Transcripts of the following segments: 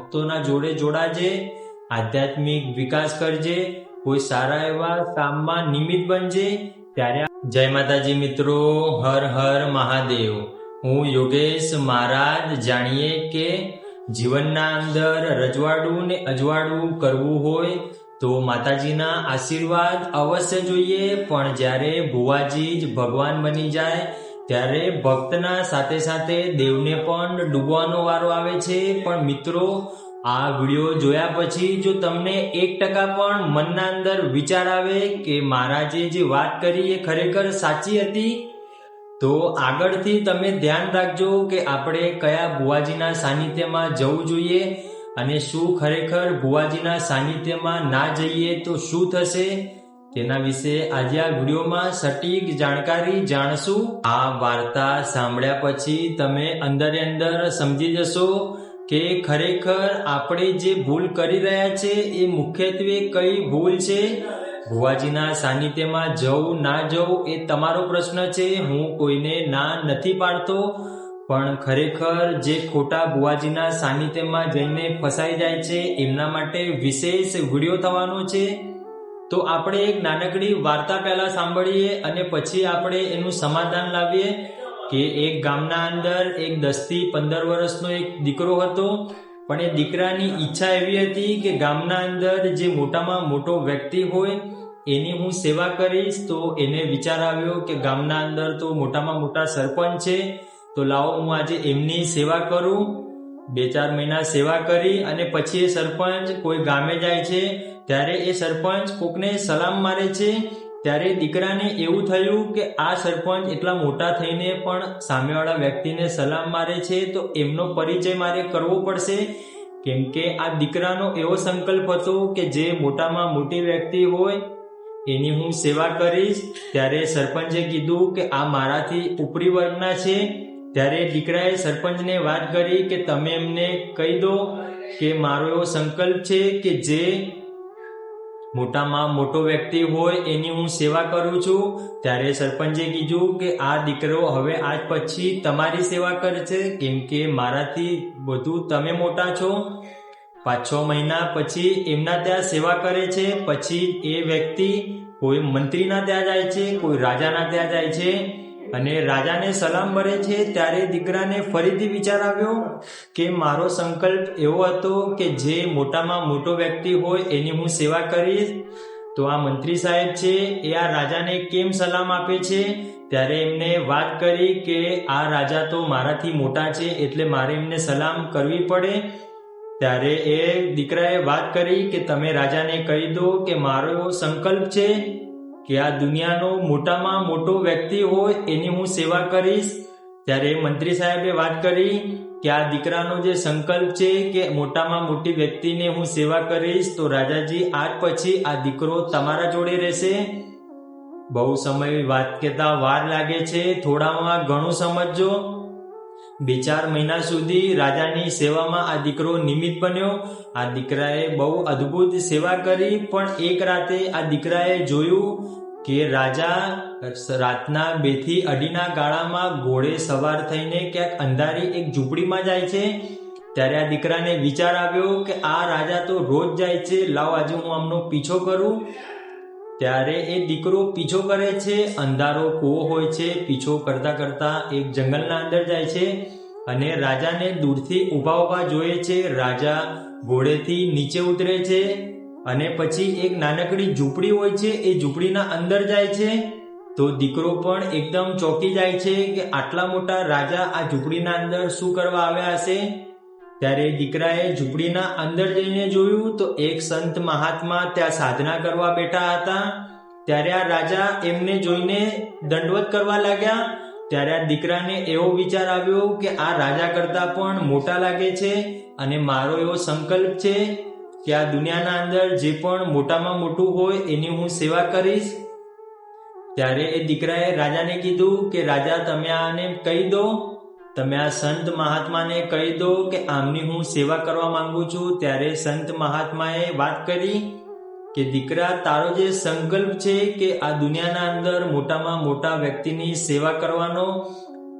ભક્તોના જોડે જોડાજે, આધ્યાત્મિક વિકાસ કરજે, કોઈ સારા એવા કામમાં નિમિત્ત બનજે. ત્યારે જય માતાજી મિત્રો, હર હર મહાદેવ. હું યોગેશ મહારાજ. જાણીએ કે જીવનના અંદર રજવાડું ને અજવાડું કરવું હોય તો માતાજીના આશીર્વાદ અવશ્ય જોઈએ, પણ જ્યારે ભુવાજી જ ભગવાન બની જાય ત્યારે ભક્તના સાથે સાથે દેવને પણ ડૂબવાનો વારો આવે છે. પણ મિત્રો, આ વિડીયો જોયા પછી જો તમને 1% પણ મનના અંદર વિચાર આવે કે મહારાજે જે વાત કરી એ ખરેખર સાચી હતી, તો આગળથી તમે ધ્યાન રાખજો કે આપણે કયા ભુવાજીના સાનિધ્યમાં જવું જોઈએ અને શું ખરેખર ભુવાજીના સાનિધ્યમાં ના જઈએ તો શું થશે, તેના વિશે આજે આ વિડીયોમાં સટીક જાણકારી જાણશું. આ વાર્તા સાંભળ્યા પછી તમે અંદર સમજી જશો કે ખરેખર આપણે જે ભૂલ કરી રહ્યા છે એ મુખ્યત્વે કઈ ભૂલ છે. ભુવાજીના સાનિધ્યમાં જવું ના જવું એ તમારો પ્રશ્ન છે, હું કોઈને ના નથી પાડતો, પણ ખરેખર જે ખોટા ભુવાજીના સાનિધ્યમાં જઈને ફસાઈ જાય છે એમના માટે વિશેષ વિડીયો થવાનો છે. તો આપણે એક નાનકડી વાર્તા પહેલા સાંભળીએ અને પછી આપણે એનું સમાધાન લાવીએ કે એક ગામના અંદર એક 10 થી 15 વર્ષનો એક દીકરો હતો, પણ એ દીકરાની ઈચ્છા એવી હતી કે ગામના અંદર જે મોટામાં મોટો વ્યક્તિ હોય એની હું સેવા કરીશ. તો એને વિચાર આવ્યો કે ગામના અંદર તો મોટામાં મોટા સરપંચ છે, તો લાવો હું આજે એમની સેવા કરું. 2-4 મહિના સેવા કરી અને પછી એ સરપંચ કોઈ ગામે જાય છે, ત્યારે એ સરપંચ કોકને સલામ મારે છે. ત્યારે દીકરાને એવું થયું કે આ સરપંચ એટલા મોટા થઈને પણ સામેવાળા વ્યક્તિને સલામ મારે છે, તો એમનો પરિચય મારે કરવો પડશે. કેમ કે આ દીકરાનો એવો સંકલ્પ હતો કે જે મોટામાં મોટી વ્યક્તિ હોય એની હું સેવા કરીશ. ત્યારે સરપંચે કીધું કે આ મારાથી ઉપરી વર્ગના છે. ત્યારે દીકરાએ સરપંચને વાત કરી કે તમે એમને કહી દો કે મારો એવો સંકલ્પ છે કે જે મોટામાં મોટો વ્યક્તિ હોય એની હું સેવા કરું છું. ત્યારે સરપંચે કીધું કે આ દીકરો હવે આજ પછી તમારી સેવા કરશે, કેમ કે મારાથી વધુ તમે મોટા છો. 5-6 મહિના પછી એમના ત્યાં સેવા કરે છે. પછી એ વ્યક્તિ કોઈ મંત્રીના ત્યાં જાય છે, કોઈ રાજાના ત્યાં જાય છે અને રાજાને સલામ કરે છે. ત્યારે દીકરાને ફરીથી વિચાર આવ્યો કે મારો સંકલ્પ એવો હતો કે જે મોટામાં મોટો વ્યક્તિ હોય એની હું સેવા કરીશ, તો આ મંત્રી સાહેબ છે એ આ રાજાને કેમ સલામ આપે છે. ત્યારે એમને વાત કરી કે આ રાજા તો મારાથી મોટા છે એટલે મારે એમને સલામ કરવી પડે. ત્યારે એ દીકરાએ વાત કરી કે તમે રાજાને કહી દો કે મારો એવો સંકલ્પ છે કે આ દુનિયાનો મોટામાં મોટો વ્યક્તિ હોય એની હું સેવા કરીશ. ત્યારે મંત્રી સાહેબે વાત કરી કે આ દીકરાનો જે સંકલ્પ છે કે મોટામાં મોટી વ્યક્તિને હું સેવા કરીશ, તો રાજાજી આજ પછી આ દીકરો તમારા જોડે રહેશે. બહુ સમય વાત કહેતા વાર લાગે છે, થોડામાં ઘણું સમજજો. 2-4 મહિના સુધી રાજાની સેવામાં આ દીકરો નિમિત્ત બન્યો. આ દીકરાએ બહુ અદ્ભુત સેવા કરી, પણ એક રાતે આ દીકરાએ જોયું કે રાજા રાતના 2 થી 2:30 ગાળામાં ઘોડે સવાર થઈને ક્યાંક અંધારી એક ઝૂંપડીમાં જાય છે. ત્યારે આ દીકરાને વિચાર આવ્યો કે આ રાજા તો રોજ જાય છે, લાવ આજે હું આમનો પીછો કરું. ત્યારે એ દીકરો પીછો કરે છે. અંધારો કૂવો હોય છે, પીછો કરતા કરતા એક જંગલના અંદર જાય છે અને રાજાને દૂરથી ઊભા જોઈએ છે. રાજા ઘોડેથી નીચે ઉતરે છે અને પછી એક નાનકડી ઝૂંપડી હોય છે, એ ઝૂંપડીના અંદર જાય છે. તો દીકરો પણ એકદમ ચોંકી જાય છે કે આટલા મોટા રાજા આ ઝૂંપડીના અંદર શું કરવા આવ્યા હશે. ત્યારે દીકરાએ ઝૂંપડીના અંદર જઈને જોયું તો એક સંત મહાત્મા ત્યાં સાધના કરવા બેઠા હતા. ત્યારે આ રાજા એમને જોઈને દંડવત કરવા લાગ્યા. ત્યારે આ દીકરાને એવો વિચાર આવ્યો કે આ રાજા કરતા પણ મોટા લાગે છે અને મારો એવો સંકલ્પ છે કે આ દુનિયાના અંદર જે પણ મોટામાં મોટું હોય એની હું સેવા કરીશ. ત્યારે એ દીકરાએ રાજાને કીધું કે રાજા તમે આને કહી દો, તમે આ સંત મહાત્માને કહી દો કે આમની હું સેવા કરવા માંગુ છું. ત્યારે સંત મહાત્માએ વાત કરી કે દીકરા, તારો જે સંકલ્પ છે કે આ દુનિયાના અંદર મોટામાં મોટા વ્યક્તિની સેવા કરવાનો,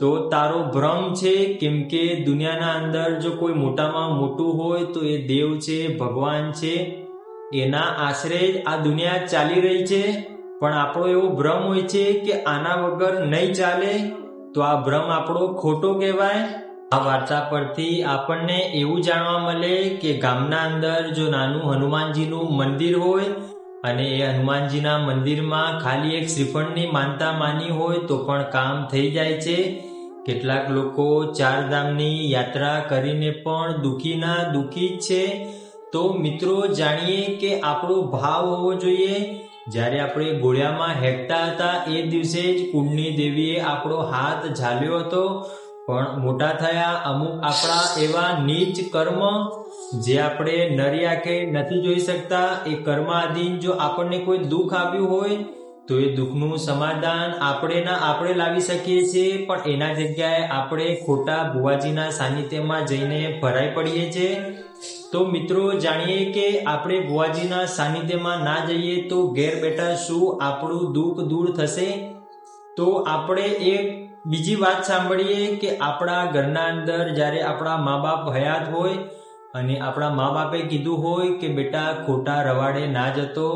તો તારો ભ્રમ છે, કેમ કે દુનિયાના અંદર જો કોઈ મોટામાં મોટું હોય તો એ દેવ છે, ભગવાન છે, એના આશરે જ આ દુનિયા ચાલી રહી છે. પણ આપણો એવો ભ્રમ હોય છે કે આના વગર નહીં ચાલે, તો આ ભ્રમ આપણો ખોટો કહેવાય. આ વાર્તા પરથી આપણને એવું જાણવા મળે કે ગામના અંદર જો નાનું હનુમાનજીનું મંદિર હોય અને એ હનુમાનજીના મંદિરમાં ખાલી એક શ્રીફળની માનતા માની હોય તો પણ કામ થઈ જાય છે. કેટલાક લોકો 4 ધામની યાત્રા કરીને પણ દુઃખીના દુઃખી જ છે. તો મિત્રો, જાણીએ કે આપણો ભાવ હોવો જોઈએ. જ્યારે આપણે ગોળિયામાં હેકતા હતા એ દિવસે જ કુળની દેવીએ આપણો હાથ ઝાલ્યો હતો. પણ મોટા થયા અમુક આપણા એવા નીચ કર્મ જે આપણે નરી આંખે નથી જોઈ શકતા, એ કર્મ આધીન જો આપણને કોઈ દુઃખ આવ્યું હોય તો એ દુઃખનું સમાધાન આપણે લાવી શકીએ છીએ. પણ એના જગ્યાએ આપણે ખોટા ભુવાજીના સાનિધ્યમાં જઈને ભરાઈ પડીએ છીએ. તો મિત્રો, જાણીએ કે આપણે ભુવાજીના સાનિધ્યમાં ના જઈએ તો ઘેર બેઠા શું આપણું દુઃખ દૂર થશે. તો આપણે એક બીજી વાત સાંભળીએ કે આપણા ઘરના અંદર જ્યારે આપણા મા બાપ હયાત હોય અને આપણા મા બાપે કીધું હોય કે બેટા ખોટા રવાડે ના જતો,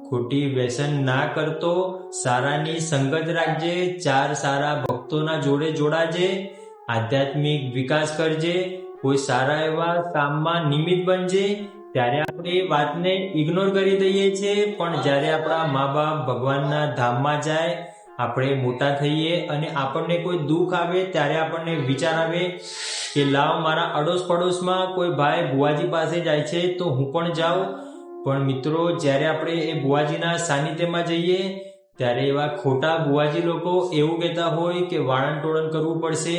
ખોટી વ્યસન ના કરતો, સારાની સંગત રાખજે, 4 સારા ભક્તોના જોડે જોડાજે, આધ્યાત્મિક વિકાસ કરજે, કોઈ સારા એવા કામમાં નિમિત્ત બનજે. ત્યારે આપણે એ વાતને ઇગ્નોર કરી દઈએ છીએ. પણ જ્યારે આપણા મા બાપ ભગવાનના ધામમાં જાય, આપણે મોટા થઈએ અને આપણને કોઈ દુઃખ આવે ત્યારે આપણને વિચાર આવે કે લાવ મારા અડોશ પડોશમાં કોઈ ભાઈ ભુવાજી પાસે જાય છે તો હું પણ જાઉં. પણ મિત્રો, જ્યારે આપણે એ ભુવાજીના સાનિધ્યમાં જઈએ ત્યારે એવા ખોટા ભુવાજી લોકો એવું કહેતા હોય કે વાળણ ટોળણ કરવું પડશે,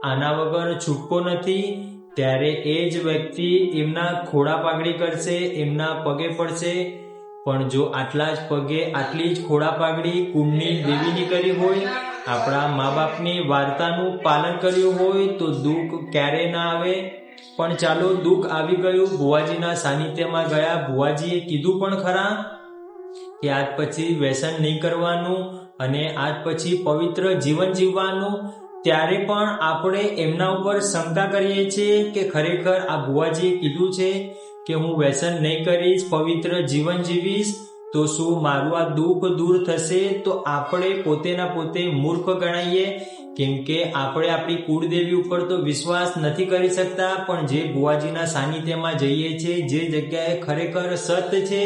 આના વગર છૂટકો નથી. ત્યારે એ જ વ્યક્તિ એમના ખોળા પાઘડી કરશે, એમના પગે પડશે. પણ જો આટલા જ પગે આટલી જ ખોળા પાઘડી કુળની દેવીની કરી હોય, આપણા મા બાપની વાર્તાનું પાલન કર્યું હોય તો દુઃખ ક્યારે ના આવે. પણ ચાલો, દુઃખ આવી ગયું, ભુવાજીના સાનિધ્યમાં ગયા, ભુવાજીએ કીધું પણ ખરા કે આજ પછી વ્યસન નહીં કરવાનું અને આજ પછી પવિત્ર જીવન જીવવાનું. ત્યારે પણ આપણે એમના ઉપર શંકા કરીએ છીએ કે ખરેખર આ ભુવાજીએ કીધું છે કે હું વ્યસન નહીં કરીશ, પવિત્ર જીવન જીવીશ, તો શું મારું આ દુઃખ દૂર થશે? તો આપણે પોતેના પોતે મૂર્ખ ગણાઈએ, કેમ કે આપણે આપણી કુળદેવી ઉપર તો વિશ્વાસ નથી કરી શકતા. પણ જે ભુવાજીના સાનિધ્યમાં જઈએ છીએ, જે જગ્યાએ ખરેખર સત્ય છે,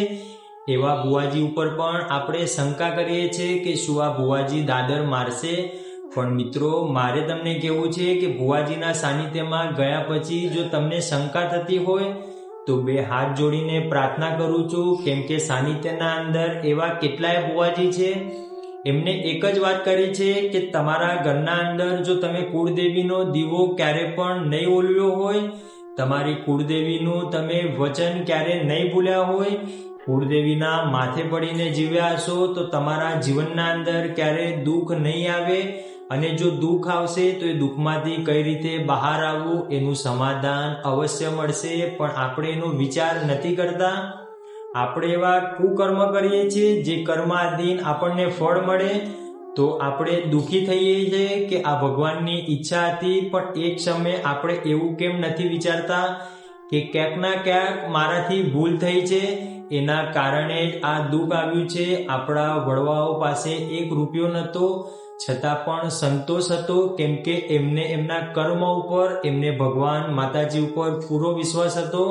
એવા ભુવાજી ઉપર પણ આપણે શંકા કરીએ છીએ કે શું આ ભુવાજી દાદર મારશે. પણ મિત્રો, મારે તમને કહેવું છે કે ભુવાજીના સાનિધ્યમાં ગયા પછી જો તમને શંકા થતી હોય તો 2 હાથ જોડીને પ્રાર્થના કરું છું, કેમ કે સાનિધ્યના અંદર એવા કેટલાય ભુવાજી છે, એમને એક જ વાત કરી છે કે તમારા ઘરના અંદર જો તમે કુળદેવીનો દીવો ક્યારે પણ નહીં ઓલવ્યો હોય, તમારી કુળદેવીનું તમે વચન ક્યારે નહીં ભૂલ્યા હોય, કુળદેવીના માથે પડીને જીવ્યા હશો તો તમારા જીવનના અંદર ક્યારે દુઃખ નહીં આવે. અને જો દુઃખ આવશે તો એ દુઃખમાંથી કઈ રીતે બહાર આવવું એનું સમાધાન અવશ્ય મળશે. પણ આપણે એનો વિચાર નથી કરતા. આપણે એવા કુકર્મ કરીએ છીએ જે કર્માધીન આપણને ફળ મળે તો આપણે દુઃખી થઈએ છીએ કે આ ભગવાનની ઈચ્છા હતી. પણ એક સમયે આપણે એવું કેમ નથી વિચારતા કે ક્યાંક ના ક્યાંક મારાથી ભૂલ થઈ છે, એના કારણે જ આ દુઃખ આવ્યું છે. આપણા વડવાઓ પાસે 1 રૂપિયો નહોતો, છતાં પણ સંતોષ હતો, કેમ કે એમને એમના કર્મ ઉપર, એમને ભગવાન માતાજી ઉપર પૂરો વિશ્વાસ હતો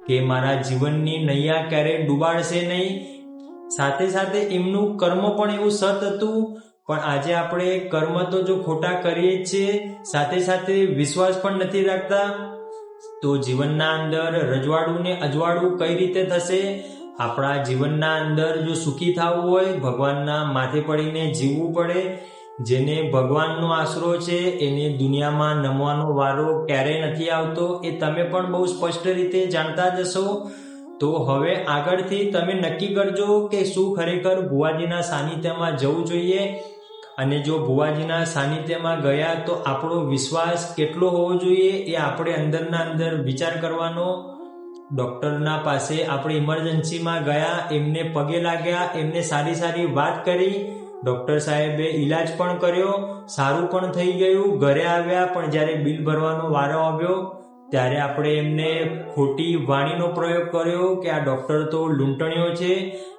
કે મારા જીવનની નૈયા ક્યારેય ડૂબાડશે નહીં. સાથે સાથે એમનું કર્મ પણ એવું સત હતું. પણ આજે આપણે કર્મ તો જો ખોટા કરીએ જ છીએ, સાથે સાથે વિશ્વાસ પણ નથી રાખતા, તો જીવનના અંદર રજવાડું ને અજવાળું કઈ રીતે થશે? આપણા જીવનના અંદર જો સુખી થવું હોય, ભગવાનના માથે પડીને જીવવું પડે. જેને ભગવાનનો આશરો છે એને દુનિયામાં નમવાનો વારો ક્યારેય નથી આવતો, એ તમે પણ બહુ સ્પષ્ટ રીતે જાણતા જ હશો. તો હવે આગળથી તમે નક્કી કરજો કે શું ખરેખર ભુવાજીના સાનિધ્યમાં જવું જોઈએ. અને જો ભુવાજીના સાનિધ્યમાં ગયા તો આપણો વિશ્વાસ કેટલો હોવો જોઈએ એ આપણે અંદરના અંદર વિચાર કરવાનો. ડૉક્ટરના પાસે આપણે ઇમરજન્સીમાં ગયા, એમને પગે લાગ્યા, એમને સારી સારી વાત કરી ડોક્ટર સાહેબે ઈલાજ પણ કર્યો, સારું પણ થઈ ગયું. ઘરે આવ્યા પણ જ્યારે બિલ ભરવાનો વારો આવ્યો ત્યારે આપણે એમને ખોટી વાણીનો પ્રયોગ કર્યો કે આ ડોક્ટર તો લૂંટણીઓ છે,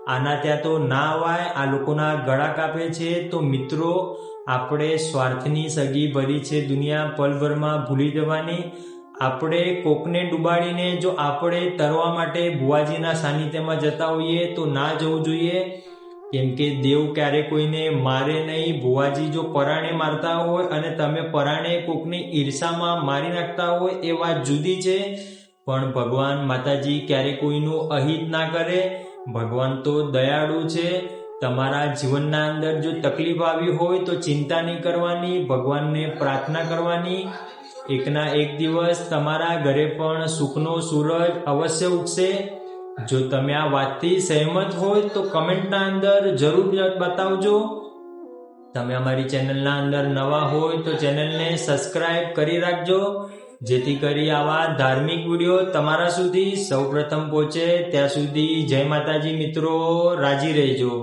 આના ત્યાં તો ના અવાય, આ લોકોના ગળા કાપે છે. તો મિત્રો, આપણે સ્વાર્થની સગી ભરી છે દુનિયા પલભરમાં ભૂલી જવાની. આપણે કોકને ડૂબાડીને જો આપણે તરવા માટે ભુવાજીના સાનિધ્યમાં જતા હોઈએ તો ના જવું જોઈએ, કેમ કે દેવ ક્યારે કોઈને મારે નહીં. ભુવાજી જો પરાણે મારતા હોય અને તમે પરાણે કોકની ઈર્ષામાં મારી નાખતા હોય એ વાત જુદી છે, પણ ભગવાન માતાજી ક્યારે કોઈનું અહિત ના કરે. ભગવાન તો દયાળુ છે. તમારા જીવનના અંદર જો તકલીફ આવી હોય તો ચિંતા નહીં કરવાની, ભગવાનને પ્રાર્થના કરવાની. એકના એક દિવસ તમારા ઘરે પણ સુખનો સૂરજ અવશ્ય ઉગશે. જો તમે આ વાતથી સહેમત હોય તો કમેન્ટના અંદર જરૂર બતાવજો. તમે અમારી ચેનલના અંદર નવા હોય તો ચેનલને સબસ્ક્રાઇબ કરી રાખજો, જેથી કરી આવા ધાર્મિક વિડીયો તમારા સુધી સૌપ્રથમ પહોંચે. ત્યાં સુધી જય માતાજી મિત્રો, રાજી રહેજો.